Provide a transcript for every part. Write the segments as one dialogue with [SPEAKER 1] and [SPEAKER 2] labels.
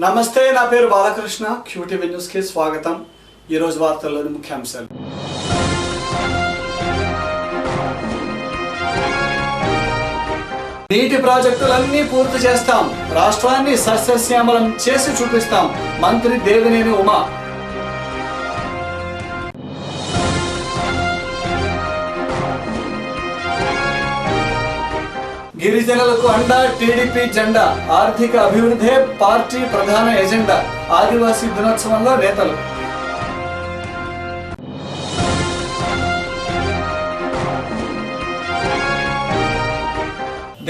[SPEAKER 1] నమస్తే, నా పేరు బాలకృష్ణ. క్యూటీవీ న్యూస్ కి స్వాగతం. ఈ రోజు వార్తల్లోని ముఖ్యాంశాలు. నీటి ప్రాజెక్టులన్నీ పూర్తి చేస్తాం, రాష్ట్రాన్ని సస్యశ్యామలం చేసి చూపిస్తాం. మంత్రి దేవినేని ఉమా. గిరిజనులకు అండా టీడీపీ జెండా, ఆర్థిక అభివృద్ధే పార్టీ ప్రధాన ఎజెండా. ఆదివాసీ దినోత్సవంలో నేతలు.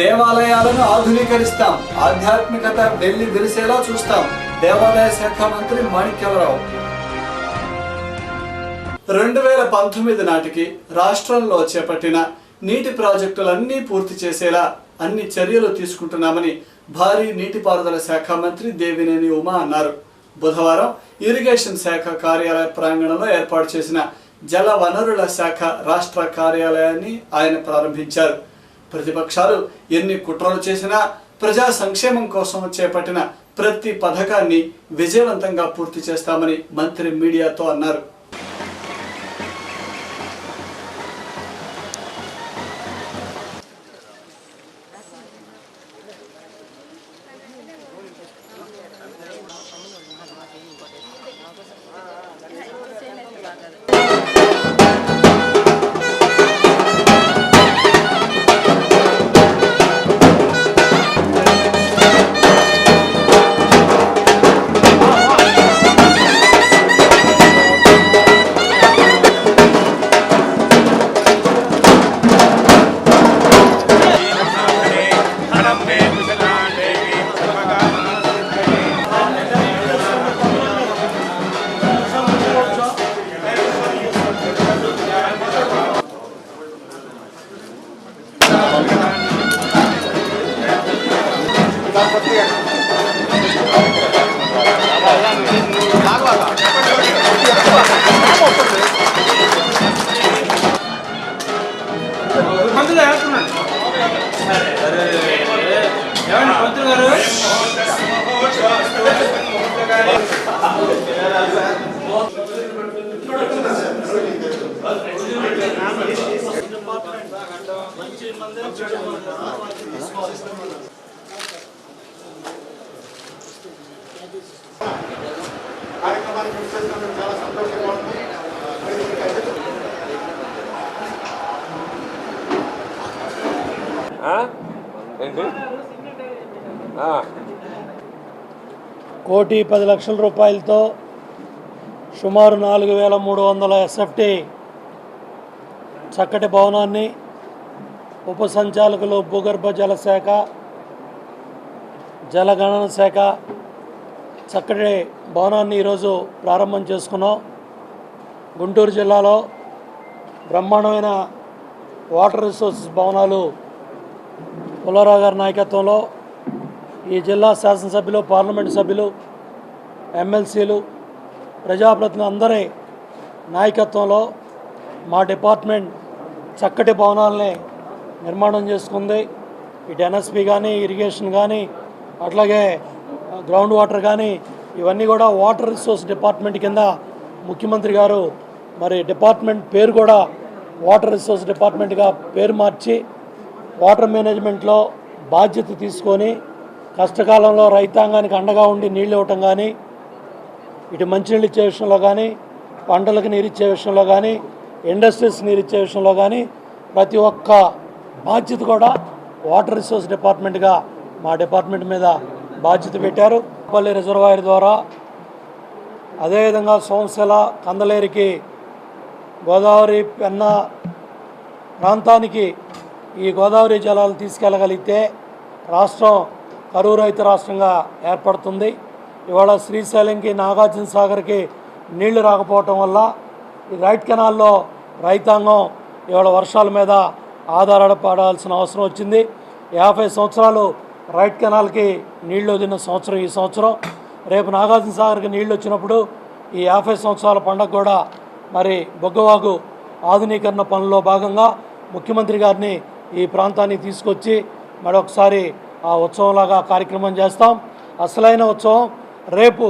[SPEAKER 1] దేవాలయాలను ఆధునీకరిస్తాం, ఆధ్యాత్మికత వెళ్లి విరిసేలా చూస్తాం. దేవాదాయ శాఖ మంత్రి మాణిక్యాలరావు. 2019 నాటికి రాష్ట్రంలో చేపట్టిన నీటి ప్రాజెక్టులన్నీ పూర్తి చేసేలా అన్ని చర్యలు తీసుకుంటున్నామని భారీ నీటిపారుదల శాఖ మంత్రి దేవినేని ఉమా అన్నారు. బుధవారం ఇరిగేషన్ శాఖ కార్యాలయ ప్రాంగణంలో ఏర్పాటు చేసిన జల వనరుల శాఖ రాష్ట్ర కార్యాలయాన్ని ఆయన ప్రారంభించారు. ప్రతిపక్షాలు ఎన్ని కుట్రలు చేసినా ప్రజా సంక్షేమం కోసం చేపట్టిన ప్రతి పథకాన్ని విజయవంతంగా పూర్తి చేస్తామని మంత్రి మీడియాతో అన్నారు.
[SPEAKER 2] ₹1,10,00,000 సుమారు 4,300 ఎస్ఎఫ్టీ చక్కటి భవనాన్ని ఉప సంచాలకులు భూగర్భ జల శాఖ, జలగణన శాఖ చక్కటి భవనాన్ని ఈరోజు ప్రారంభం చేసుకున్నాం. గుంటూరు జిల్లాలో బ్రహ్మాండమైన వాటర్ రిసోర్సెస్ భవనాలు పుల్లారావు గారి నాయకత్వంలో ఈ జిల్లా శాసనసభ్యులు, పార్లమెంటు సభ్యులు, ఎమ్మెల్సీలు, ప్రజాప్రతినిధులు అందరి నాయకత్వంలో మా డిపార్ట్మెంట్ చక్కటి భవనాలని నిర్మాణం చేసుకుంది. ఇటు ఎన్ఎస్పి కానీ, ఇరిగేషన్ కానీ, అట్లాగే గ్రౌండ్ వాటర్ కానీ ఇవన్నీ కూడా వాటర్ రిసోర్స్ డిపార్ట్మెంట్ కింద ముఖ్యమంత్రి గారు మరి డిపార్ట్మెంట్ పేరు కూడా వాటర్ రిసోర్స్ డిపార్ట్మెంట్గా పేరు మార్చి వాటర్ మేనేజ్మెంట్లో బాధ్యత తీసుకొని కష్టకాలంలో రైతాంగానికి అండగా ఉండి నీళ్ళు ఇవ్వటం కానీ, ఇటు మంచినీళ్ళు ఇచ్చే విషయంలో కానీ, పంటలకు నీరిచ్చే విషయంలో కానీ, ఇండస్ట్రీస్ నీరిచ్చే విషయంలో కానీ ప్రతి ఒక్క బాధ్యత కూడా వాటర్ రిసోర్స్ డిపార్ట్మెంట్గా మా డిపార్ట్మెంట్ మీద బాధ్యత పెట్టారు. పల్లి రిజర్వాయర్ ద్వారా అదేవిధంగా సోమశిల, కందలేరికి, గోదావరి పెన్నా ప్రాంతానికి ఈ గోదావరి జలాలు తీసుకెళ్ళగలిగితే రాష్ట్రం కరువు రహిత రాష్ట్రంగా ఏర్పడుతుంది. ఇవాళ శ్రీశైలంకి, నాగార్జున సాగర్కి నీళ్లు రాకపోవటం వల్ల ఈ రైట్ కెనాల్లో రైతాంగం ఇవాళ వర్షాల మీద ఆధారపడాల్సిన అవసరం వచ్చింది. 50 సంవత్సరాలు రైట్ కెనాల్కి నీళ్లు వదిలిన సంవత్సరం ఈ సంవత్సరం. రేపు నాగార్జున సాగర్కి నీళ్ళు వచ్చినప్పుడు ఈ 50 సంవత్సరాల పండుగ కూడా మరి బొగ్గవాగు ఆధునీకరణ పనుల్లో భాగంగా ముఖ్యమంత్రి గారిని ఈ ప్రాంతానికి తీసుకొచ్చి మరొకసారి ఆ ఉత్సవంలాగా కార్యక్రమం చేస్తాం. అసలైన ఉత్సవం రేపు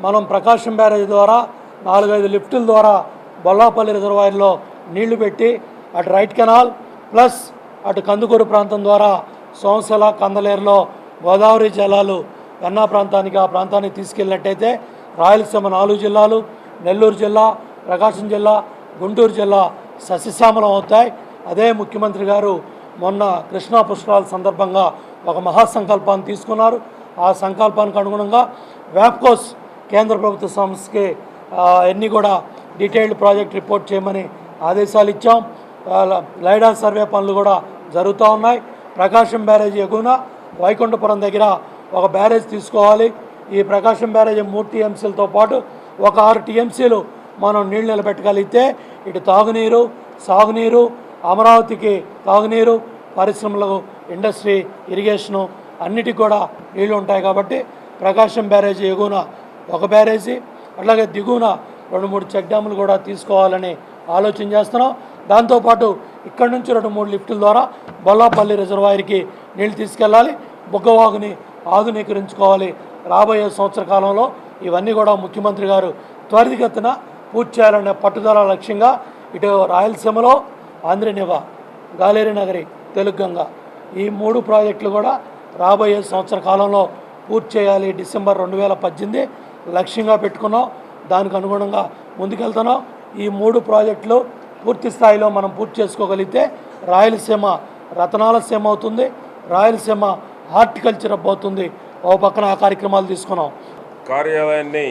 [SPEAKER 2] మనం ప్రకాశం బ్యారేజ్ ద్వారా 4-5 లిఫ్టుల ద్వారా బొల్లాపల్లి రిజర్వాయర్లో నీళ్లు పెట్టి అటు రైట్ కెనాల్ ప్లస్ అటు కందుకూరు ప్రాంతం ద్వారా సోమశిల కందలేరులో గోదావరి జలాలు వెన్నా ప్రాంతానికి ఆ ప్రాంతానికి తీసుకెళ్ళినట్టయితే రాయలసీమ 4 జిల్లాలు, నెల్లూరు జిల్లా, ప్రకాశం జిల్లా, గుంటూరు జిల్లా సస్యశ్యామలం అవుతాయి. అదే ముఖ్యమంత్రి గారు మొన్న కృష్ణా పుష్కరాల సందర్భంగా ఒక మహాసంకల్పాన్ని తీసుకున్నారు. ఆ సంకల్పానికి అనుగుణంగా వ్యాప్కోస్ కేంద్ర ప్రభుత్వ సంస్థకి అన్నీ కూడా డీటెయిల్డ్ ప్రాజెక్ట్ రిపోర్ట్ చేయమని ఆదేశాలు ఇచ్చాం. లైడా సర్వే పనులు కూడా జరుగుతూ ఉన్నాయి. ప్రకాశం బ్యారేజ్ ఎగువన వైకుంఠపురం దగ్గర ఒక బ్యారేజ్ తీసుకోవాలి. ఈ ప్రకాశం బ్యారేజ్ 3 టీఎంసీలతో పాటు ఒక 6 టీఎంసీలు మనం నీళ్ళు నిలబెట్టగలిగితే ఇటు తాగునీరు, సాగునీరు, అమరావతికి తాగునీరు, పరిశ్రమలకు, ఇండస్ట్రీ, ఇరిగేషను అన్నిటికి కూడా నీళ్లు ఉంటాయి. కాబట్టి ప్రకాశం బ్యారేజీ ఎగువన ఒక బ్యారేజీ, అట్లాగే దిగువన 2-3 చెక్ డ్యాములు కూడా తీసుకోవాలని ఆలోచన చేస్తున్నాం. దాంతోపాటు ఇక్కడ నుంచి 2-3 లిఫ్టుల ద్వారా బొల్లాపల్లి రిజర్వాయర్కి నీళ్లు తీసుకెళ్ళాలి. బుగ్గవాగుని ఆధునీకరించుకోవాలి. రాబోయే సంవత్సర కాలంలో ఇవన్నీ కూడా ముఖ్యమంత్రి గారు త్వరితగతిన పూర్తి చేయాలనే పట్టుదల లక్ష్యంగా ఇటు రాయలసీమలో ఆంధ్రనివా, గాలేరు నగరి, తెలుగుగంగ ఈ 3 ప్రాజెక్టులు కూడా రాబోయే సంవత్సర కాలంలో పూర్తి చేయాలి. డిసెంబర్ 2018 లక్ష్యంగా పెట్టుకున్నాం. దానికి అనుగుణంగా ముందుకెళ్తున్నాం. ఈ 3 ప్రాజెక్టులు పూర్తి స్థాయిలో మనం పూర్తి చేసుకోగలిగితే రాయలసీమ రతనాల సీమ అవుతుంది. రాయలసీమ హార్టికల్చర్ అవుతుంది. ఓ పక్కన ఆ కార్యక్రమాలు తీసుకున్నాం.
[SPEAKER 3] కార్యాలయాన్ని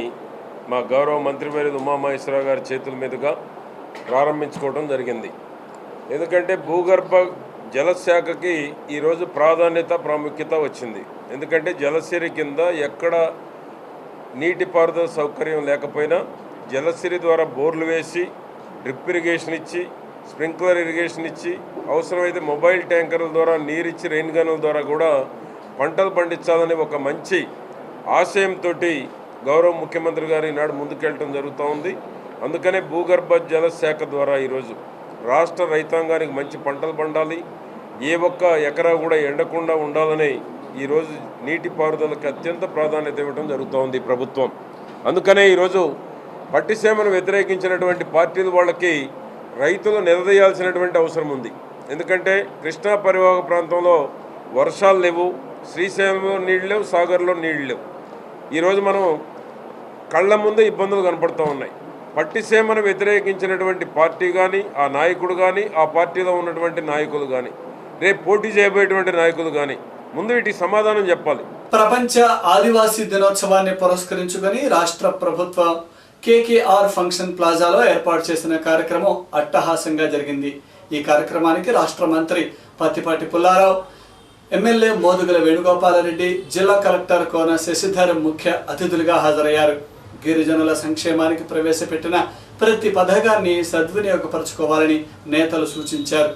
[SPEAKER 3] మా గౌరవ మంత్రివర్యులు ఉమామహేశ్వరరావు గారి చేతుల మీదుగా ప్రారంభించుకోవడం జరిగింది. ఎందుకంటే భూగర్భ జలశాఖకి ఈరోజు ప్రాముఖ్యత వచ్చింది. ఎందుకంటే జలసిరి కింద ఎక్కడ నీటిపారుదల సౌకర్యం లేకపోయినా జలసిరి ద్వారా బోర్లు వేసి డ్రిప్ ఇరిగేషన్ ఇచ్చి, స్ప్రింక్లర్ ఇరిగేషన్ ఇచ్చి, అవసరమైతే మొబైల్ ట్యాంకర్ల ద్వారా నీరిచ్చి, రెయిన్ గన్నుల ద్వారా కూడా పంటలు పండించాలని ఒక మంచి ఆశయంతో గౌరవ ముఖ్యమంత్రి గారు ఈనాడు ముందుకెళ్ళటం జరుగుతూ ఉంది. అందుకనే భూగర్భ జల శాఖ ద్వారా ఈరోజు రాష్ట్ర రైతాంగానికి మంచి పంటలు పండాలి, ఏ ఒక్క ఎకరా కూడా ఎండకుండా ఉండాలని ఈరోజు నీటిపారుదలకు అత్యంత ప్రాధాన్యత ఇవ్వడం జరుగుతూ ఉంది ప్రభుత్వం. అందుకనే ఈరోజు పట్టిసీమను వ్యతిరేకించినటువంటి పార్టీలు వాళ్ళకి రైతులు నిలదీయాల్సినటువంటి అవసరం ఉంది. ఎందుకంటే కృష్ణా పరివాహక ప్రాంతంలో వర్షాలు లేవు, శ్రీశైలంలో నీళ్ళు లేవు, సాగర్లో నీళ్ళు లేవు. ఈరోజు మనం కళ్ళ ముందే ఇబ్బందులు కనపడుతూ ఉన్నాయి. పట్టిసీమను వ్యతిరేకించినటువంటి పార్టీ కానీ, ఆ నాయకుడు కానీ, ఆ పార్టీలో ఉన్నటువంటి నాయకులు కానీ, రేపు పోటీ చేయబోయేటువంటి నాయకులు కానీ ముందు వీటికి సమాధానం చెప్పాలి.
[SPEAKER 1] ప్రపంచ ఆదివాసీ దినోత్సవాన్ని పురస్కరించుకొని రాష్ట్ర ప్రభుత్వం కేకేఆర్ ఫంక్షన్ ప్లాజాలో ఏర్పాటు చేసిన కార్యక్రమం అట్టహాసంగా జరిగింది. ఈ కార్యక్రమానికి రాష్ట్ర మంత్రి పత్తిపాటి పుల్లారావు, ఎమ్మెల్యే మోదుగుల వేణుగోపాలరెడ్డి, జిల్లా కలెక్టర్ కోన శశిధర్ ముఖ్య అతిథులుగా హాజరయ్యారు. గిరిజనుల సంక్షేమానికి ప్రవేశపెట్టిన ప్రతి పథకాన్ని సద్వినియోగపరచుకోవాలని నేతలు సూచించారు.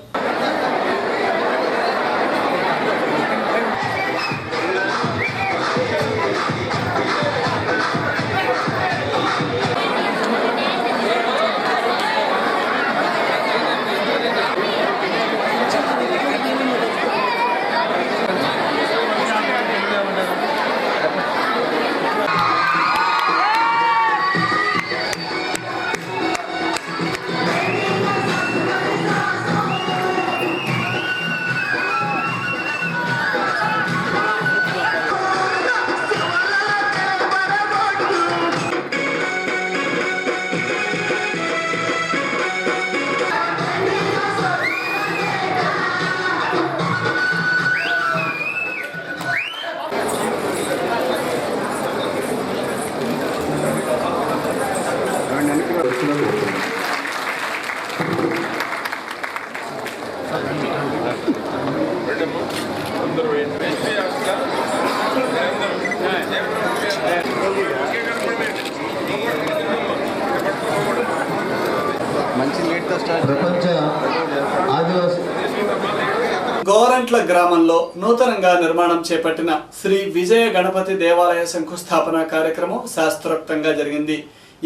[SPEAKER 1] గోరంట్ల గ్రామంలో నూతనంగా నిర్మాణం చేపట్టిన శ్రీ విజయ గణపతి దేవాలయ శంకుస్థాపన కార్యక్రమం శాస్త్రోక్తంగా జరిగింది.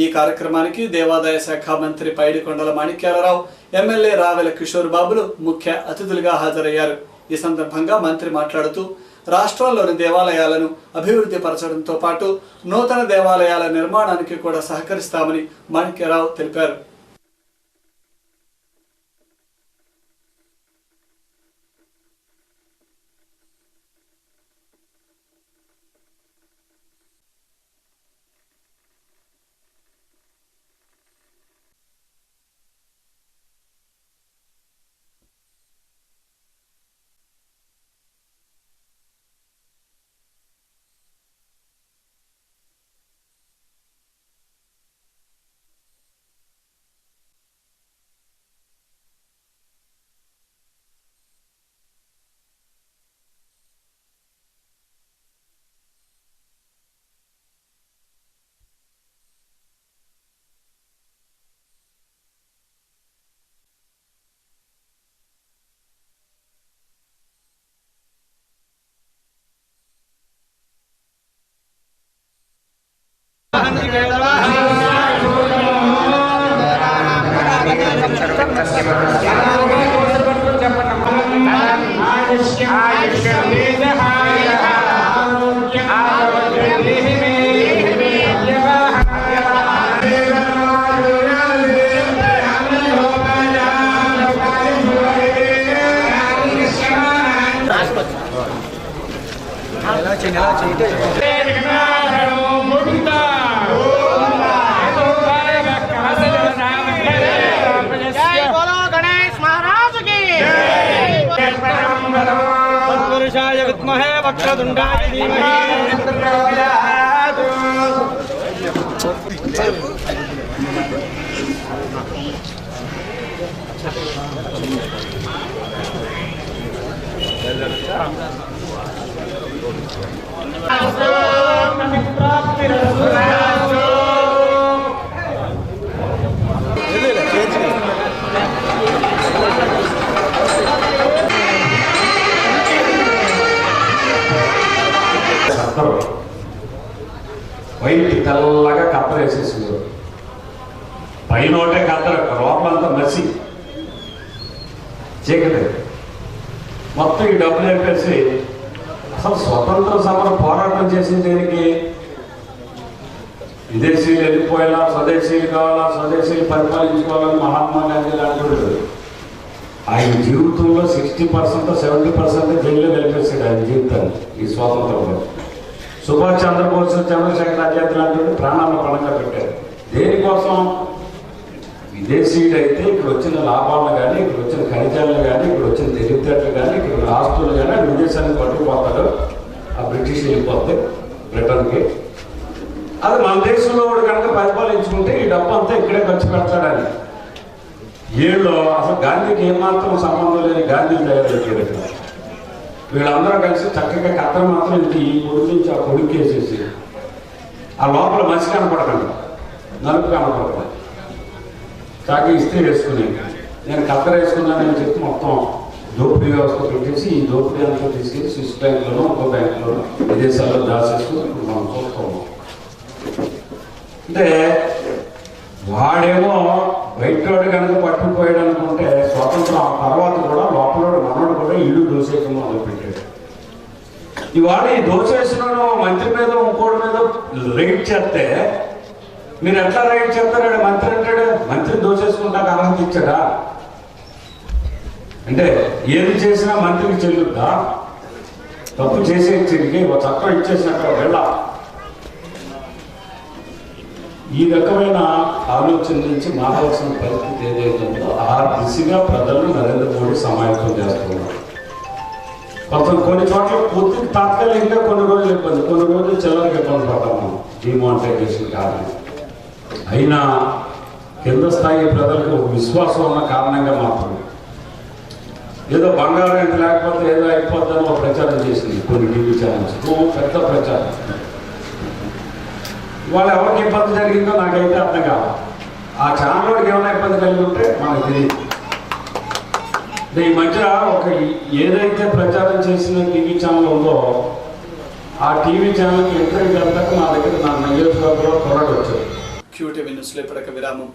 [SPEAKER 1] ఈ కార్యక్రమానికి దేవాదాయ శాఖ మంత్రి పైడికొండల మాణిక్యాలరావు, ఎమ్మెల్యే రావెల కిషోర్ బాబులు ముఖ్య అతిథులుగా హాజరయ్యారు. ఈ సందర్భంగా మంత్రి మాట్లాడుతూ రాష్ట్రంలోని దేవాలయాలను అభివృద్ధి పరచడంతో పాటు నూతన దేవాలయాల నిర్మాణానికి కూడా సహకరిస్తామని మాణిక్యరావు తెలిపారు.
[SPEAKER 4] వైట్ తెల్లగా కత్తర వేసేసింది. పైన ఒకటే కత్తర, లోపలంతా మసి చీకటి. మొత్తం ఈ డబ్బులు చెప్పేసి అసలు స్వతంత్ర సమర పోరాటం చేసిన దేనికి? విదేశీయులు వెళ్ళిపోయేలా, స్వదేశీయులు కావాలా, స్వదేశీయులు పరిపాలించుకోవాలని మహాత్మా గాంధీ లాంటి ఆయన జీవితంలో 60% 70% జైల్లో గెలిపేశాడు ఆయన జీవితాన్ని ఈ స్వాతంత్రంలో. సుభాష్ చంద్రబోస్, చంద్రశేఖర్ ఆజాద్ లాంటి ప్రాణాలను పణంగా పెట్టారు. దేనికోసం? విదేశీయుడు అయితే ఇక్కడ వచ్చిన లాభాలను కానీ, ఇక్కడ వచ్చిన ఖనిజాలను కానీ, ఇక్కడ వచ్చిన తెలివితేటలు కానీ, ఇక్కడ ఆస్తులు కానీ విదేశానికి పట్టుకుపోతాడు. ఆ బ్రిటిష్ వెళ్ళిపోతే బ్రిటన్కి. అది మన దేశంలో కూడా కనుక పరిపాలించుకుంటే ఈ డబ్బు అంతా ఇక్కడే ఖర్చు పెడతాడని ఏళ్ళు అసలు గాంధీకి ఏమాత్రం సంబంధం లేని గాంధీ తయారైపోయారు. వీళ్ళందరూ కలిసి చక్కగా కత్తెర మాత్రం ఇంటి ఈ కొడుకు నుంచి ఆ కొడుకు వేసేసి ఆ లోపల మనిషి కనపడకండి, నలుపు కనపడకండి, చాకి ఇస్త్రీ వేసుకుని నేను కత్తెర వేసుకున్నానని చెప్పి మొత్తం దోపిడీ వ్యవస్థ పెట్టేసి ఈ దోపిడీ అంతా తీసుకెళ్ళి స్విస్ బ్యాంకులోనో ఇంకో బ్యాంకులోనో విదేశాల్లో దాచేసుకుని మనం చూస్తాము. అంటే వాడేమో బయటోడు కనుక పట్టుకుపోయాడు అనుకుంటే స్వతంత్రం ఆ తర్వాత కూడా లోపల మనోడు కూడా ఇల్లు దోసేయడం మొదలుపెట్టాడు. ఇవాళ ఈ దోసేసిన మంత్రి మీద ఇంకోటి మీద రైడ్ చేస్తే మీరు ఎట్లా రైడ్ చేస్తాడు? మంత్రి అంటాడు, మంత్రి దోసేసుకుంటాక అర్హత ఇచ్చాడా? అంటే ఏది చేసినా మంత్రికి చెల్లుద్దా? తప్పు చేసేకి ఒక చట్టం ఇచ్చేసినట్టు వెళ్ళ. ఈ రకమైన ఆలోచన నుంచి మారవలసిన పరిస్థితి ఏదైతే ఉందో ఆ దిశగా ప్రజలను నరేంద్ర మోడీ సమాయత్తం చేస్తున్నారు. కొన్ని చోట్ల పూర్తికి తాత్కాలికంగా కొన్ని రోజులు ఇబ్బంది, కొన్ని రోజులు చిల్లరకి ఇబ్బంది పడ్డాము డిమానిటైజేషన్ కారణం. అయినా కింద స్థాయి ప్రజలకు విశ్వాసం ఉన్న కారణంగా మాత్రం ఏదో బంగారం ఎంత లేకపోతే ఏదో అయిపోద్దని ఒక ప్రచారం చేసింది కొన్ని టీవీ ఛానల్స్, పెద్ద ప్రచారం. వాళ్ళు ఎవరికి ఇబ్బంది జరిగిందో నాకైతే అర్థం కావాలి. ఆ ఛానల్లోకి ఏమైనా ఇబ్బంది కలిగి ఉంటే మనకు తెలియదు. ఈ మధ్య ఒక ఏదైతే ప్రచారం చేసిన టీవీ ఛానల్ ఉందో ఆ టీవీ ఛానల్కి ఇంటర్వ్యూ వెళ్తాక మా దగ్గర నా నియోజకవర్గంలో కొరడు వచ్చారు.
[SPEAKER 1] QTV న్యూస్లో ఇప్పటిక విరామం.